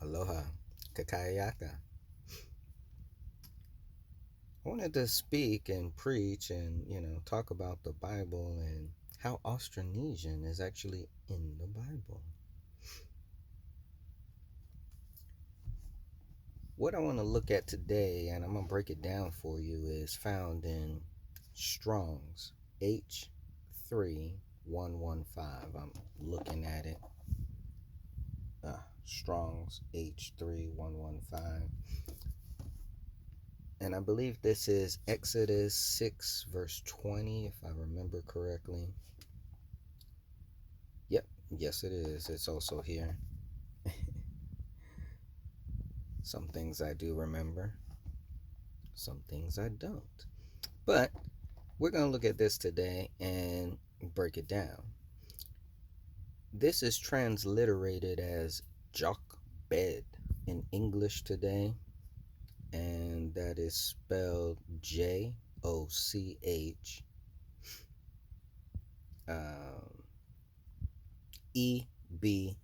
Aloha. Kakayaka. I wanted to speak and preach and, talk about the Bible and how Austronesian is actually in the Bible. What I want to look at today, and I'm going to break it down for you, is found in Strong's H3115. I'm looking at it. Strong's H3115. And I believe this is Exodus 6, verse 20, if I remember correctly. Yep, yes it is. It's also here. Some things I do remember, some things I don't. But we're going to look at this today and break it down. This is transliterated as jock bed in English today, and that is spelled Joch EBED.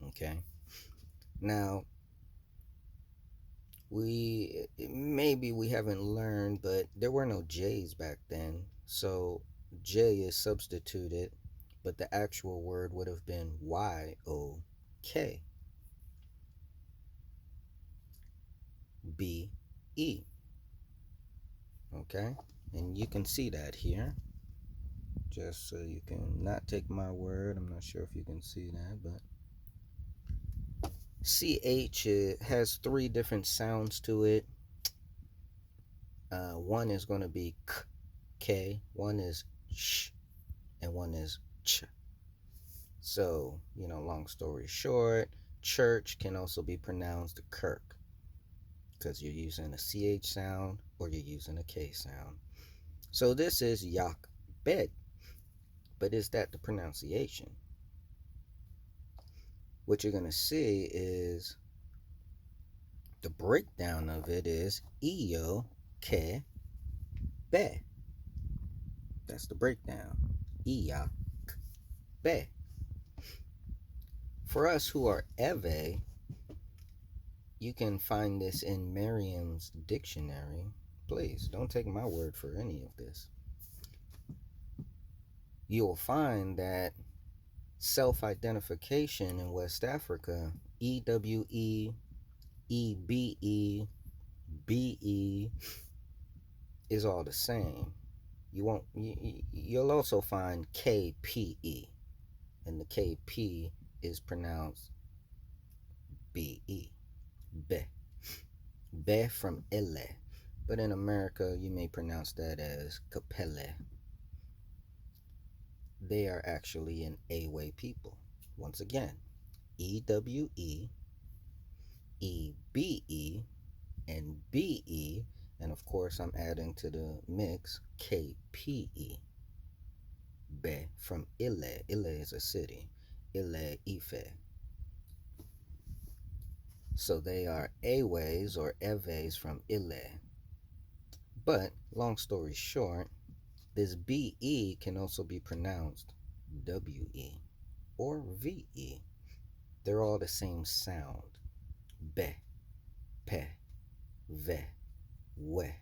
Okay. Now, maybe we haven't learned, but there were no J's back then, so J is substituted, but the actual word would have been YOK BE. Okay, and you can see that here, just so you can not take my word. I'm not sure if you can see that, but CH, it has three different sounds to it. One is going to be K, one is sh, and one is ch. So, long story short, church can also be pronounced kirk, because you're using a CH sound or you're using a K sound. So this is yak bed, but is that the pronunciation? What you're going to see is the breakdown of it is iyo ke be. That's the breakdown. Iyak be. For us who are Eve, you can find this in Merriam's dictionary. Please don't take my word for any of this. You'll find that self-identification in West Africa, EWE, EBE, BE, is all the same. You'll also find KPE, and the KP is pronounced BE, be. Be from ele, but in America you may pronounce that as Capelle. They are actually an Awe people. Once again, EWE, EBE, and BE, and of course I'm adding to the mix KPE. Be from Ile. Ile is a city. Ile Ife. So they are Aways or Eves from Ile. But, long story short, this BE can also be pronounced WE or VE. They're all the same sound. Be, pe, ve, we.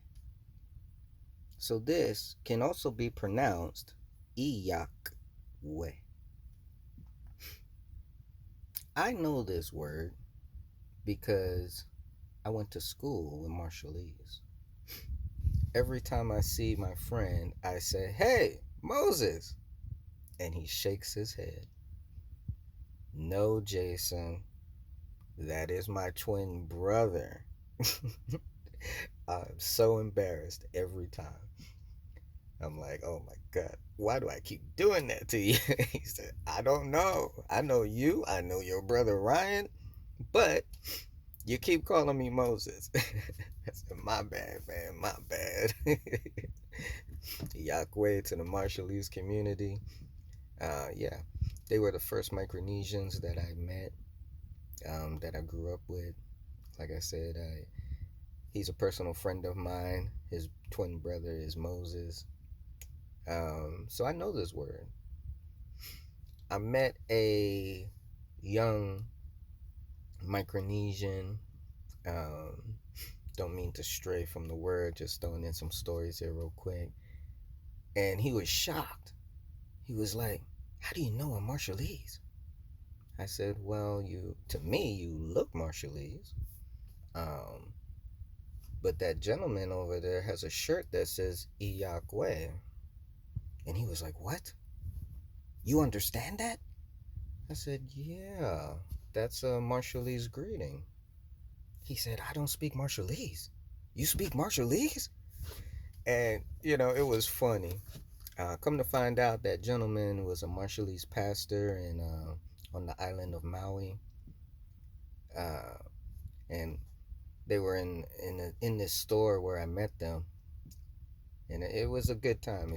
So this can also be pronounced Iyak we. I know this word because I went to school with Marshallese. Every time I see my friend, I say, "Hey, Moses," and he shakes his head. No, Jason, that is my twin brother. I'm so embarrassed every time. I'm like, oh my God, why do I keep doing that to you? He said, I don't know. I know you. I know your brother Ryan, but you keep calling me Moses. I said, my bad, man, my bad. Yahweh to the Marshallese community. Yeah, they were the first Micronesians that I met, that I grew up with. Like I said, he's a personal friend of mine. His twin brother is Moses. So I know this word. I met a young Micronesian. Um, don't mean to stray from the word, just throwing in some stories here real quick. And he was shocked. He was like, "How do you know I'm Marshallese?" I said, "Well, to me, you look Marshallese. Um, but that gentleman over there has a shirt that says Iyakwe." And he was like, "What? You understand that?" I said, "Yeah, that's a Marshallese greeting." He said, "I don't speak Marshallese. You speak Marshallese?" And, it was funny. Come to find out, that gentleman was a Marshallese pastor on the island of Maui. Uh, and they were in this store where I met them. And it was a good time.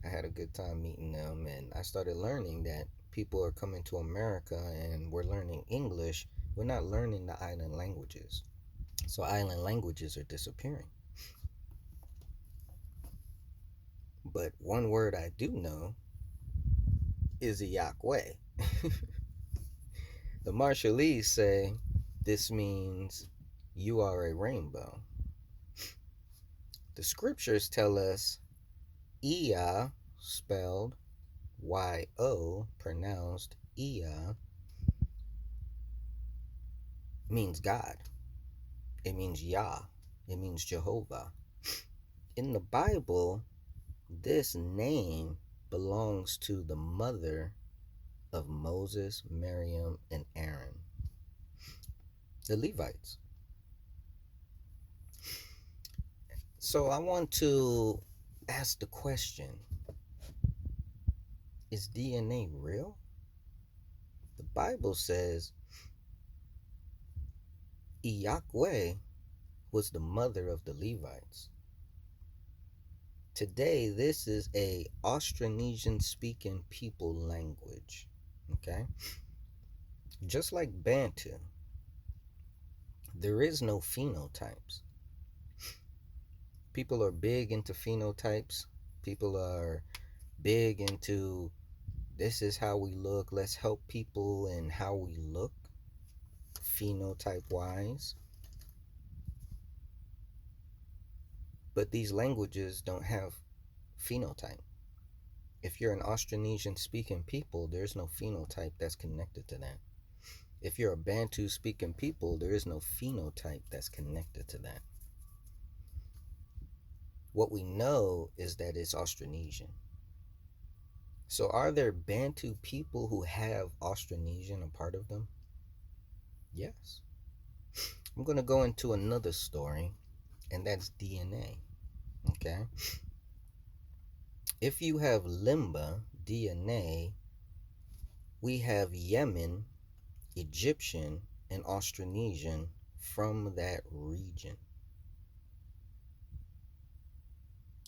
I had a good time meeting them. And I started learning that people are coming to America and we're learning English. We're not learning the island languages. So island languages are disappearing. But one word I do know is Iyakwe. The Marshallese say this means you are a rainbow. The scriptures tell us Iya, spelled Y-O, pronounced Iya, means God. It means Yah. It means Jehovah. In the Bible, this name belongs to the mother of Moses, Miriam, and Aaron, the Levites. So I want to ask the question, is DNA real? The Bible says Iyakwe was the mother of the Levites. Today, this is a Austronesian speaking people language. Okay? Just like Bantu, there is no phenotypes. People are big into phenotypes. People are big into this is how we look. Let's help people in how we look, phenotype wise. But these languages don't have phenotype. If you're an Austronesian speaking people, there's no phenotype that's connected to that. If you're a Bantu speaking people, there is no phenotype that's connected to that. What we know is that it's Austronesian. So are there Bantu people who have Austronesian a part of them? Yes. I'm going to go into another story, and that's DNA. Okay? If you have Limba DNA, we have Yemen, Egyptian, and Austronesian from that region.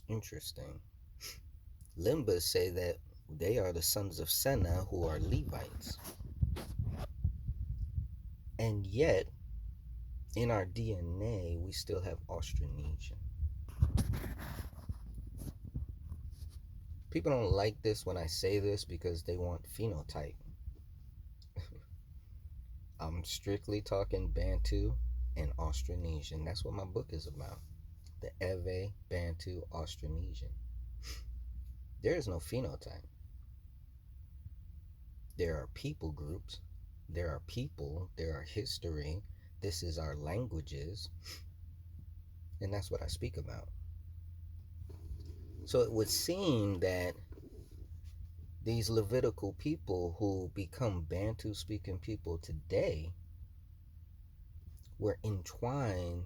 Interesting. Limbas say that they are the sons of Senna, who are Levites. And yet, in our DNA, we still have Austronesian. People don't like this when I say this because they want phenotype. I'm strictly talking Bantu and Austronesian. That's what my book is about. The Ewe Bantu Austronesian. There is no phenotype. There are people groups. There are people. There are history. This is our languages. And that's what I speak about. So it would seem that these Levitical people who become Bantu speaking people today were entwined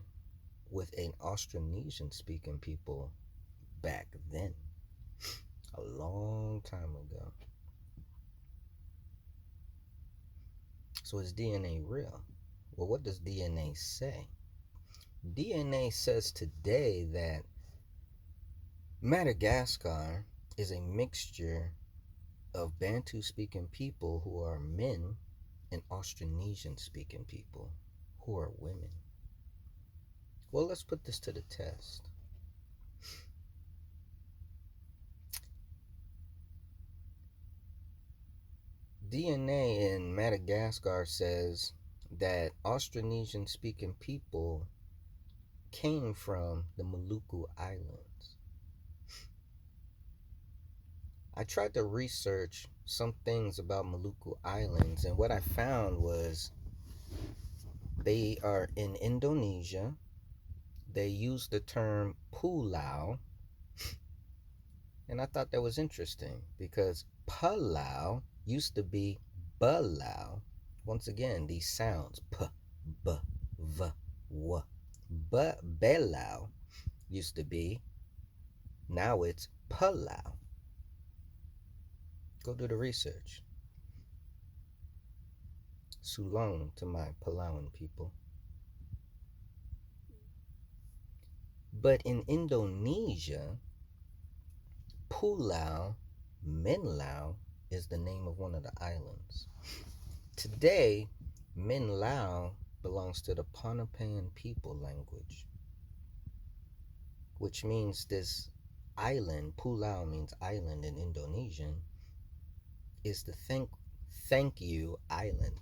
with an Austronesian speaking people back then, a long time ago. So is DNA real? Well, what does DNA say? DNA says today that Madagascar is a mixture of Bantu speaking people who are men and Austronesian speaking people who are women. Well, let's put this to the test. DNA in Madagascar says that Austronesian speaking people came from the Maluku Islands. I tried to research some things about Maluku Islands, and what I found was they are in Indonesia. They use the term pulau, and I thought that was interesting because palau used to be balau. Once again, these sounds p, b, v, w. Belau used to be, now it's palau. Go do the research. Sulong to my Palauan people. But in Indonesia, Pulau Minlau is the name of one of the islands. Today, Minlau belongs to the Pohnpeian people language, which means this island, Pulau means island in Indonesian, is the thank you island.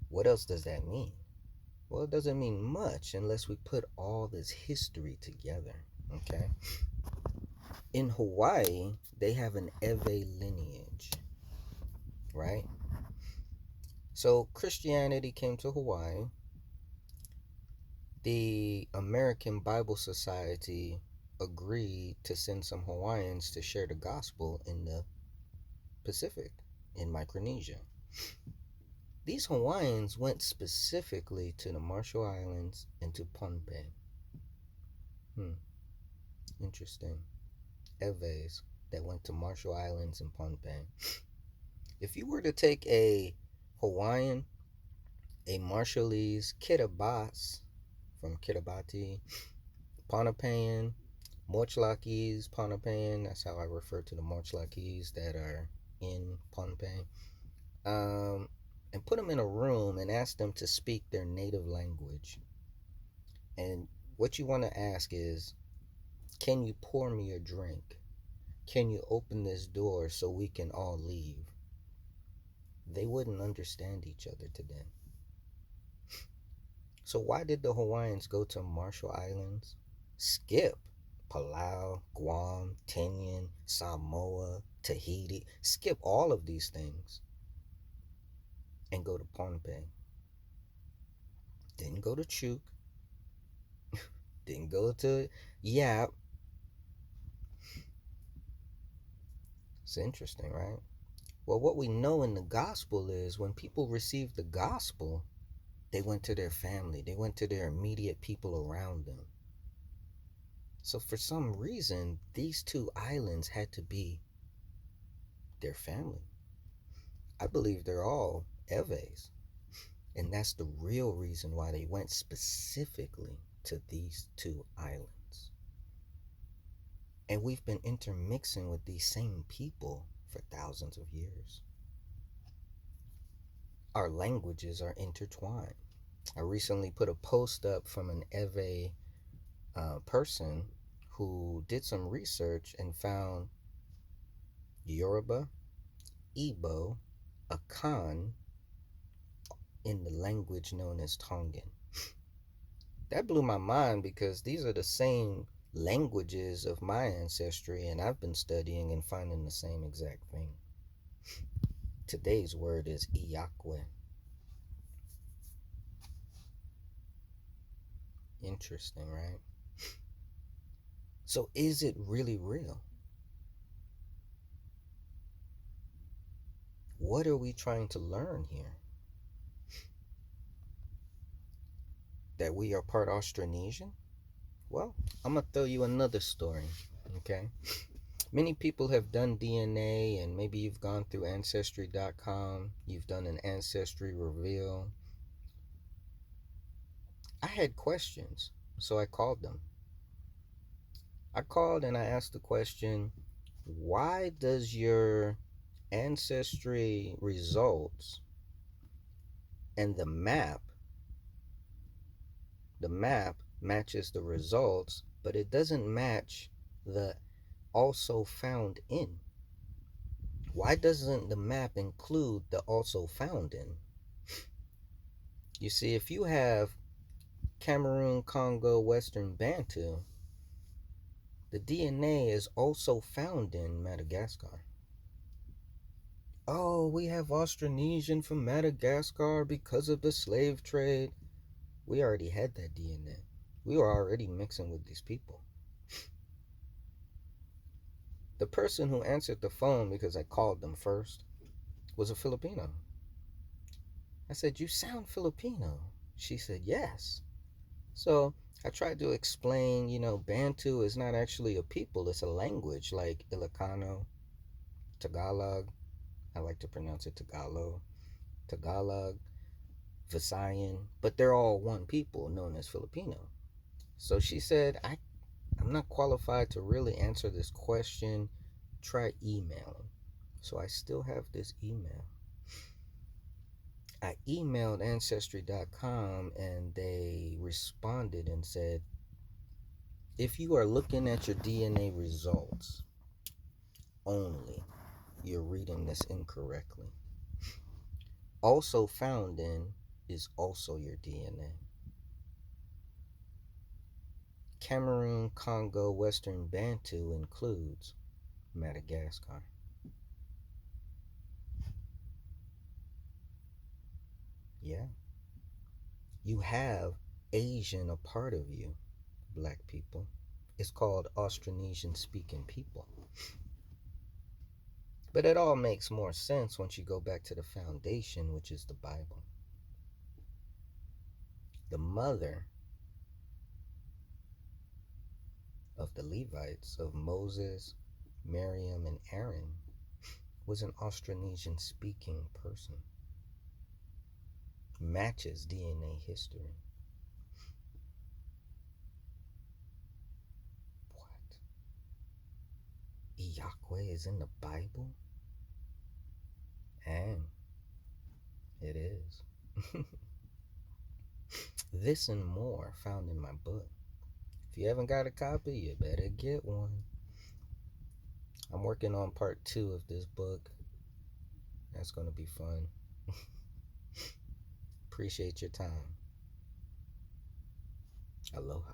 What else does that mean? Well, it doesn't mean much unless we put all this history together, okay? In Hawaii, they have an Ewe lineage, right? So Christianity came to Hawaii. The American Bible Society agreed to send some Hawaiians to share the gospel in the Pacific, in Micronesia. These Hawaiians went specifically to the Marshall Islands and to Pohnpei. Interesting. Ewes that went to Marshall Islands and Pohnpei. If you were to take a Hawaiian, a Marshallese, Kiribati from Kiribati, Pohnpeian, Marshallese, Pohnpeian, that's how I refer to the Marshallese that are in Pohnpei, and put them in a room and ask them to speak their native language. And what you want to ask is, can you pour me a drink? Can you open this door so we can all leave? They wouldn't understand each other today. So why did the Hawaiians go to Marshall Islands? Skip Palau, Guam, Tinian, Samoa, Tahiti. Skip all of these things and go to Pohnpei. Didn't go to Chuuk. Didn't go to Yap. It's interesting, right? Well, what we know in the gospel is when people received the gospel, they went to their family. They went to their immediate people around them. So for some reason, these two islands had to be their family. I believe they're all Ewes. And that's the real reason why they went specifically to these two islands. And we've been intermixing with these same people for thousands of years. Our languages are intertwined. I recently put a post up from an Ewe person who did some research and found Yoruba, Igbo, Akan in the language known as Tongan. That blew my mind because these are the same languages of my ancestry, and I've been studying and finding the same exact thing. Today's word is Iyakwe. Interesting, right? So is it really real? What are we trying to learn here? That we are part Austronesian? Well, I'm going to throw you another story, okay? Many people have done DNA, and maybe you've gone through Ancestry.com. You've done an ancestry reveal. I had questions, so I called them. I called and I asked the question, why does your ancestry results and the map matches the results, but it doesn't match the also found in? Why doesn't the map include the also found in? You see, if you have Cameroon, Congo, Western Bantu, the DNA is also found in Madagascar. Oh, we have Austronesian from Madagascar because of the slave trade. We already had that DNA. We were already mixing with these people. The person who answered the phone, because I called them first, was a Filipino. I said, "You sound Filipino." She said, "Yes." So I tried to explain, Bantu is not actually a people, it's a language like Ilocano, Tagalog. I like to pronounce it Tagalog, Visayan, but they're all one people known as Filipino. So she said, I'm not qualified to really answer this question. Try emailing. So I still have this email. I emailed Ancestry.com and they responded and said, if you are looking at your DNA results only, you're reading this incorrectly. Also found in is also your DNA. Cameroon, Congo, Western Bantu includes Madagascar. Yeah. You have Asian a part of you, black people. It's called Austronesian speaking people. But it all makes more sense once you go back to the foundation, which is the Bible. The mother of the Levites, of Moses, Miriam, and Aaron, was an Austronesian speaking person. Matches DNA history. What? Yahweh is in the Bible? And it is. This and more found in my book. If you haven't got a copy, you better get one. I'm working on part 2 of this book. That's going to be fun. Appreciate your time. Aloha.